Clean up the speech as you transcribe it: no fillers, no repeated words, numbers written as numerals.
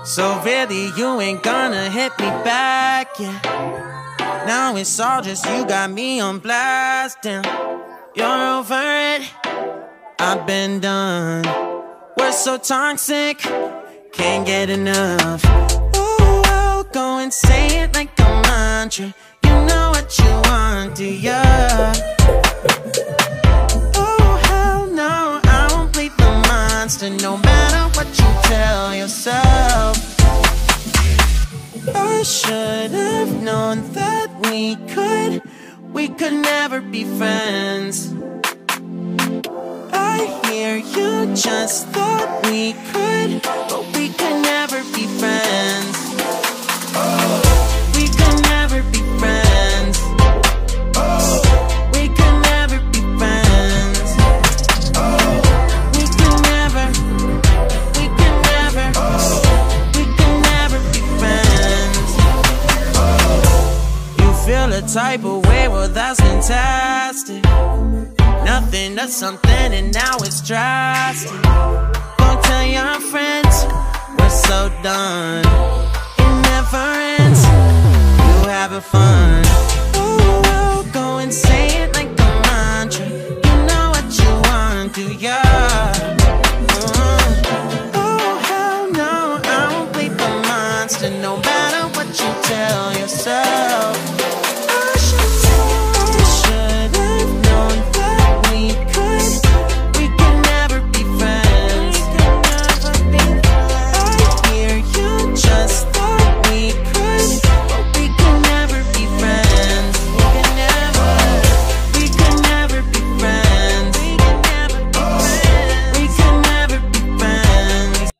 So really you ain't gonna hit me back, yeah. Now it's all just you got me on blast, damn. You're over it, I've been done. We're so toxic, can't get enough. Ooh, I'll go and say it like a mantra. You know what you want, do ya? Oh hell no, I won't bleed the monster, no matter what you tell yourself. I should have known that we could never be friends. I hear you just thought we could, but we could never be friends. We could never be friends. We could never be friends. We could never, we could never, we could never be friends. You feel a type of way, well that's fantastic. Nothing to something and now it's drastic. Go tell your friends